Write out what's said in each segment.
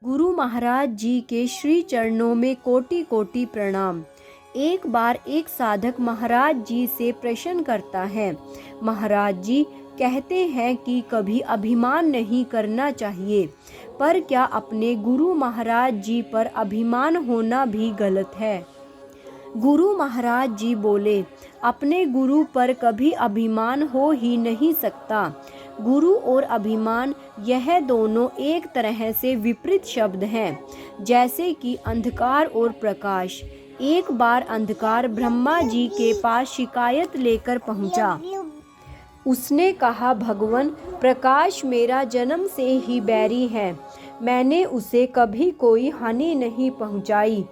गुरु महाराज जी के श्री चरणों में कोटि कोटि प्रणाम। एक बार एक साधक महाराज जी से प्रश्न करता है। महाराज जी कहते हैं कि कभी अभिमान नहीं करना चाहिए, पर क्या अपने गुरु महाराज जी पर अभिमान होना भी गलत है? गुरु महाराज जी बोले, अपने गुरु पर कभी अभिमान हो ही नहीं सकता। गुरु और अभिमान यह दोनों एक तरह से विपरीत शब्द हैं, जैसे कि अंधकार और प्रकाश। एक बार अंधकार ब्रह्मा जी के पास शिकायत लेकर पहुंचा। उसने कहा, भगवान, प्रकाश मेरा जन्म से ही बैरी है। मैंने उसे कभी कोई हानि नहीं पहुंचाई,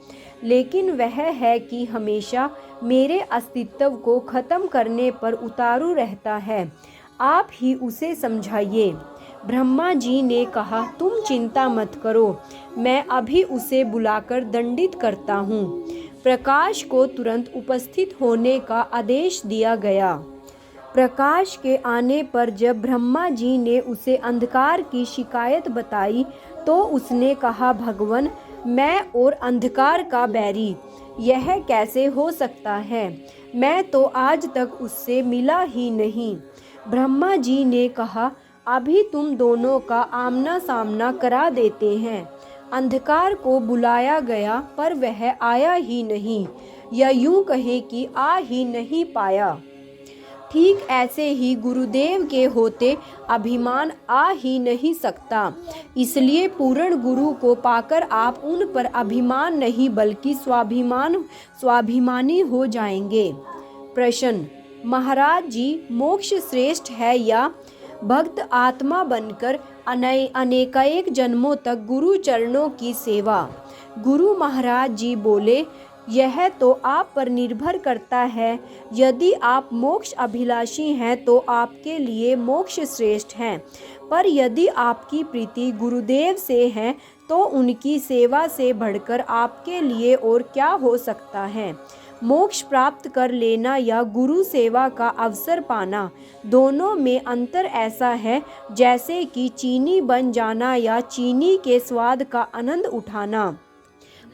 लेकिन वह है कि हमेशा मेरे अस्तित्व को खत्म करने पर उतारू रहता है। आप ही उसे समझाइए। ब्रह्मा जी ने कहा, तुम चिंता मत करो, मैं अभी उसे बुलाकर दंडित करता हूँ। प्रकाश को तुरंत उपस्थित होने का आदेश दिया गया। प्रकाश के आने पर जब ब्रह्मा जी ने उसे अंधकार की शिकायत बताई तो उसने कहा, भगवान, मैं और अंधकार का बैरी, यह कैसे हो सकता है? मैं तो आज तक उससे मिला ही नहीं। ब्रह्मा जी ने कहा, अभी तुम दोनों का आमना सामना करा देते हैं। अंधकार को बुलाया गया पर वह आया ही नहीं, या यूं कहे कि आ ही नहीं पाया। ठीक ऐसे ही गुरुदेव के होते अभिमान आ ही नहीं सकता। इसलिए पूर्ण गुरु को पाकर आप उन पर अभिमान नहीं बल्कि स्वाभिमानी हो जाएंगे। प्रश्न, महाराज जी, मोक्ष श्रेष्ठ है या भक्त आत्मा बनकर अनेकानेक जन्मों तक गुरु चरणों की सेवा? गुरु महाराज जी बोले, यह तो आप पर निर्भर करता है। यदि आप मोक्ष अभिलाषी हैं तो आपके लिए मोक्ष श्रेष्ठ है, पर यदि आपकी प्रीति गुरुदेव से है तो उनकी सेवा से बढ़कर आपके लिए और क्या हो सकता है? मोक्ष प्राप्त कर लेना या गुरु सेवा का अवसर पाना, दोनों में अंतर ऐसा है जैसे कि चीनी बन जाना या चीनी के स्वाद का आनंद उठाना।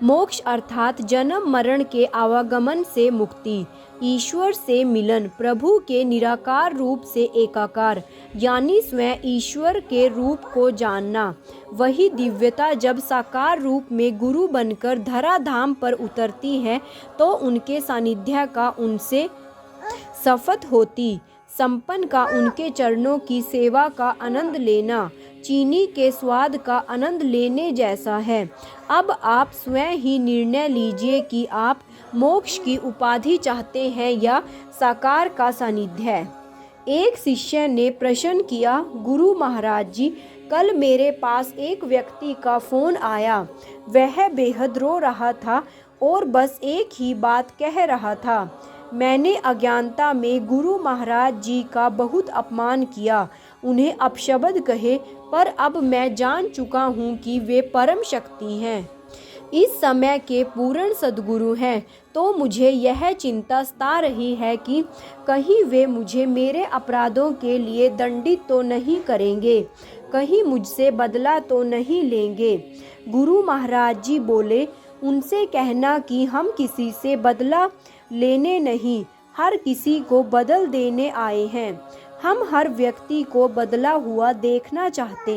मोक्ष अर्थात जन्म मरण के आवागमन से मुक्ति, ईश्वर से मिलन, प्रभु के निराकार रूप से एकाकार यानी स्वयं ईश्वर के रूप को जानना। वही दिव्यता जब साकार रूप में गुरु बनकर धराधाम पर उतरती है तो उनके सानिध्य का उनसे शपथ होती। संपन्न का उनके चरणों की सेवा का आनंद लेना चीनी के स्वाद का आनंद लेने जैसा है। अब आप स्वयं ही निर्णय लीजिए कि आप मोक्ष की उपाधि चाहते हैं या साकार का सानिध्य। एक शिष्य ने प्रश्न किया, गुरु महाराज जी, कल मेरे पास एक व्यक्ति का फोन आया। वह बेहद रो रहा था और बस एक ही बात कह रहा था, मैंने अज्ञानता में गुरु महाराज जी का बहुत अपमान किया, उन्हें अपशब्द कहे, पर अब मैं जान चुका हूँ कि वे परम शक्ति हैं, इस समय के पूर्ण सद्गुरु हैं। तो मुझे यह चिंता सता रही है कि कहीं वे मुझे मेरे अपराधों के लिए दंडित तो नहीं करेंगे, कहीं मुझसे बदला तो नहीं लेंगे। गुरु महाराज जी बोले, उनसे कहना कि हम किसी से बदला लेने नहीं, हर किसी को बदल देने आए हैं। हम हर व्यक्ति को बदला हुआ देखना चाहते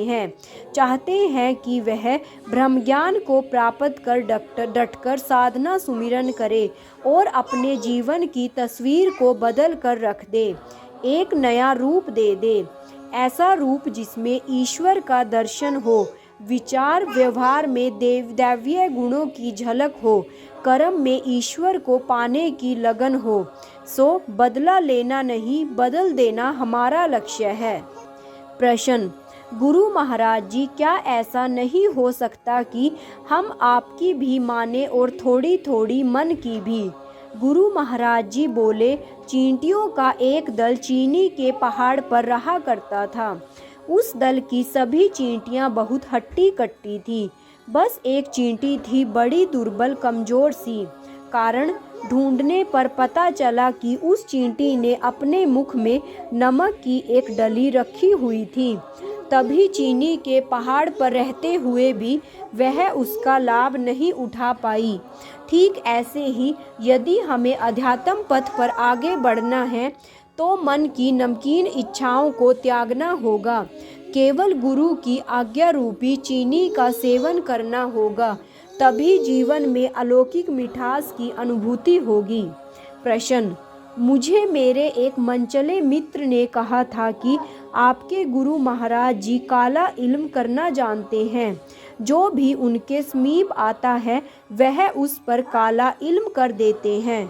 हैं कि वह ब्रह्म ज्ञान को प्राप्त कर डटकर साधना सुमिरन करे और अपने जीवन की तस्वीर को बदल कर रख दे, एक नया रूप दे। ऐसा रूप जिसमें ईश्वर का दर्शन हो, विचार व्यवहार में दैवीय गुणों की झलक हो, कर्म में ईश्वर को पाने की लगन हो। सो बदला लेना नहीं, बदल देना हमारा लक्ष्य है। प्रश्न, गुरु महाराज जी, क्या ऐसा नहीं हो सकता कि हम आपकी भी माने और थोड़ी थोड़ी मन की भी? गुरु महाराज जी बोले, चींटियों का एक दल चीनी के पहाड़ पर रहा करता था। उस दल की सभी चींटियां बहुत हट्टी कट्टी थी। बस एक चींटी थी बड़ी दुर्बल कमजोर सी। कारण ढूंढने पर पता चला कि उस चींटी ने अपने मुख में नमक की एक डली रखी हुई थी। तभी चीनी के पहाड़ पर रहते हुए भी वह उसका लाभ नहीं उठा पाई। ठीक ऐसे ही यदि हमें अध्यात्म पथ पर आगे बढ़ना है तो मन की नमकीन इच्छाओं को त्यागना होगा। केवल गुरु की आज्ञा रूपी चीनी का सेवन करना होगा, तभी जीवन में अलौकिक मिठास की अनुभूति होगी। प्रश्न: मुझे मेरे एक मनचले मित्र ने कहा था कि आपके गुरु महाराज जी काला इल्म करना जानते हैं। जो भी उनके समीप आता है वह उस पर काला इल्म कर देते हैं।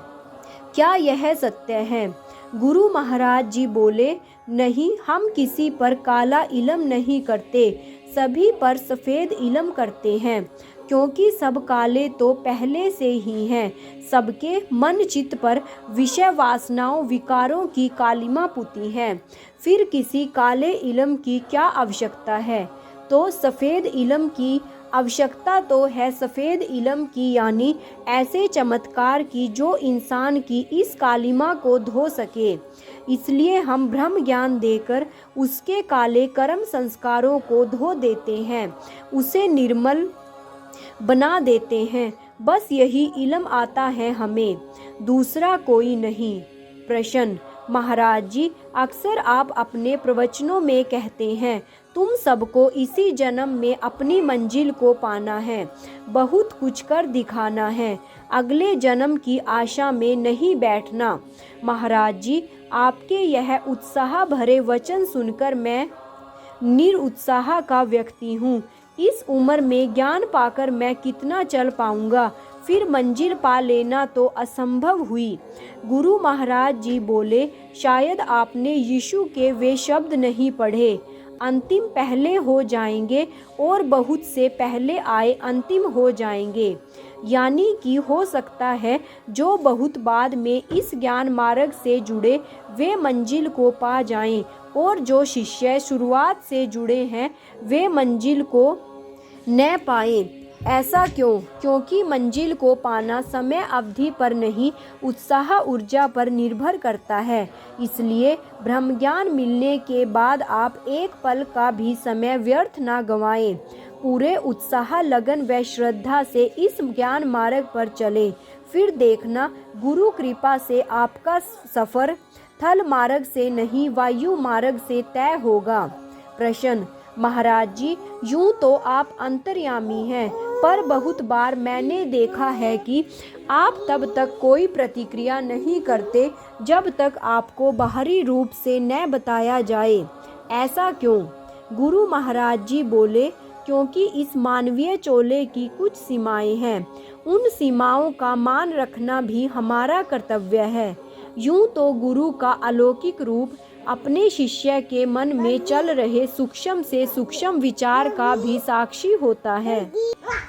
क्या यह सत्य है? गुरु महाराज जी बोले, नहीं, हम किसी पर काला इल्म नहीं करते, सभी पर सफ़ेद इल्म करते हैं, क्योंकि सब काले तो पहले से ही हैं। सबके मन चित्त पर विषय वासनाओं विकारों की कालिमा पुती है। फिर किसी काले इल्म की क्या आवश्यकता है? तो सफ़ेद इल्म की आवश्यकता तो है, सफ़ेद इल्म की, यानी ऐसे चमत्कार की जो इंसान की इस कालिमा को धो सके। इसलिए हम ब्रह्म ज्ञान देकर उसके काले कर्म संस्कारों को धो देते हैं, उसे निर्मल बना देते हैं। बस यही इल्म आता है हमें, दूसरा कोई नहीं। प्रश्न: महाराज जी, अक्सर आप अपने प्रवचनों में कहते हैं तुम सबको इसी जन्म में अपनी मंजिल को पाना है, बहुत कुछ कर दिखाना है, अगले जन्म की आशा में नहीं बैठना। महाराज जी, आपके यह उत्साह भरे वचन सुनकर मैं निरुत्साह का व्यक्ति हूँ। इस उम्र में ज्ञान पाकर मैं कितना चल पाऊंगा, फिर मंजिल पा लेना तो असंभव हुई। गुरु महाराज जी बोले, शायद आपने यीशु के वे शब्द नहीं पढ़े, अंतिम पहले हो जाएंगे और बहुत से पहले आए अंतिम हो जाएंगे। यानी कि हो सकता है जो बहुत बाद में इस ज्ञान मार्ग से जुड़े वे मंजिल को पा जाएं, और जो शिष्य शुरुआत से जुड़े हैं वे मंजिल को न पाएं। ऐसा क्यों? क्योंकि मंजिल को पाना समय अवधि पर नहीं, उत्साह ऊर्जा पर निर्भर करता है। इसलिए ब्रह्म ज्ञान मिलने के बाद आप एक पल का भी समय व्यर्थ ना गंवाएं। पूरे उत्साह, लगन व श्रद्धा से इस ज्ञान मार्ग पर चले। फिर देखना, गुरु कृपा से आपका सफर थल मार्ग से नहीं, वायु मार्ग से तय होगा। प्रश्न: महाराज जी, यूं तो आप अंतर्यामी हैं, पर बहुत बार मैंने देखा है कि आप तब तक कोई प्रतिक्रिया नहीं करते जब तक आपको बाहरी रूप से न बताया जाए। ऐसा क्यों? गुरु महाराज जी बोले, क्योंकि इस मानवीय चोले की कुछ सीमाएं हैं, उन सीमाओं का मान रखना भी हमारा कर्तव्य है। यूं तो गुरु का अलौकिक रूप अपने शिष्य के मन में चल रहे सूक्ष्म से सूक्ष्म विचार का भी साक्षी होता है।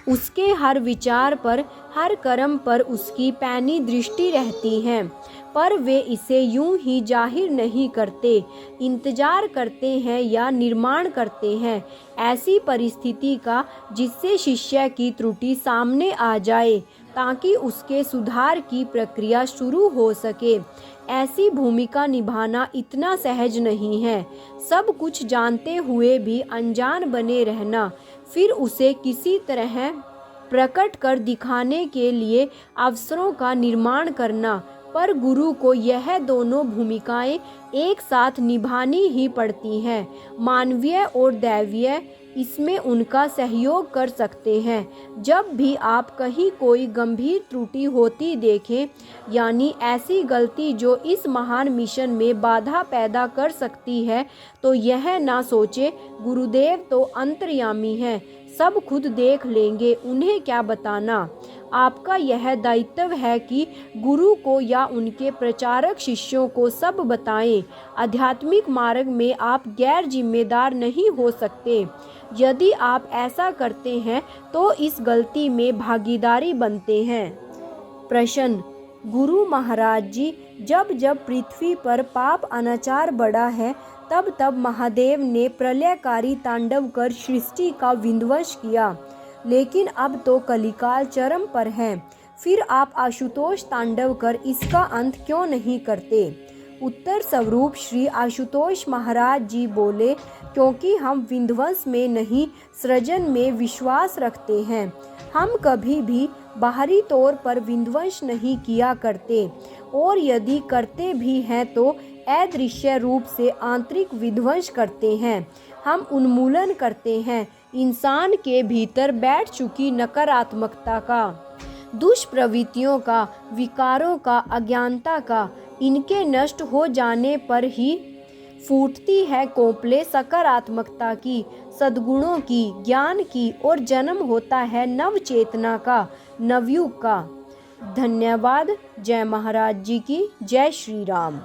उसके हर विचार पर, हर कर्म पर उसकी पैनी दृष्टि रहती है, पर वे इसे यूं ही जाहिर नहीं करते, इंतजार करते हैं या निर्माण करते हैं ऐसी परिस्थिति का जिससे शिष्य की त्रुटि सामने आ जाए, ताकि उसके सुधार की प्रक्रिया शुरू हो सके। ऐसी भूमिका निभाना इतना सहज नहीं है। सब कुछ जानते हुए भी अनजान बने रहना, फिर उसे किसी तरह प्रकट कर दिखाने के लिए अवसरों का निर्माण करना। पर गुरु को यह दोनों भूमिकाएं एक साथ निभानी ही पड़ती हैं। मानवीय और दैवीय इसमें उनका सहयोग कर सकते हैं। जब भी आप कहीं कोई गंभीर त्रुटि होती देखें, यानी ऐसी गलती जो इस महान मिशन में बाधा पैदा कर सकती है, तो यह ना सोचे गुरुदेव तो अंतर्यामी हैं, सब खुद देख लेंगे, उन्हें क्या बताना। आपका यह दायित्व है कि गुरु को या उनके प्रचारक शिष्यों को सब बताएं। आध्यात्मिक मार्ग में आप गैर जिम्मेदार नहीं हो सकते। यदि आप ऐसा करते हैं तो इस गलती में भागीदारी बनते हैं। प्रश्न: गुरु महाराज जी, जब जब पृथ्वी पर पाप अनाचार बढ़ा है, तब तब महादेव ने प्रलयकारी तांडव कर सृष्टि का विध्वंस किया, लेकिन अब तो कलिकाल चरम पर है। फिर आप आशुतोष तांडव कर इसका अंत क्यों नहीं करते? उत्तर स्वरूप श्री आशुतोष महाराज जी बोले, क्योंकि हम विध्वंस में नहीं सृजन में विश्वास रखते हैं। हम कभी भी बाहरी तौर पर विध्वंस नहीं किया करते, और यदि करते भी हैं तो अदृश्य रूप से आंतरिक विध्वंस करते हैं। हम उन्मूलन करते हैं इंसान के भीतर बैठ चुकी नकारात्मकता का, दुष्प्रवृत्तियों का, विकारों का, अज्ञानता का। इनके नष्ट हो जाने पर ही फूटती है कोपले सकारात्मकता की, सद्गुणों की, ज्ञान की, और जन्म होता है नव चेतना का, नवयुग का। धन्यवाद। जय महाराज जी की। जय श्री राम।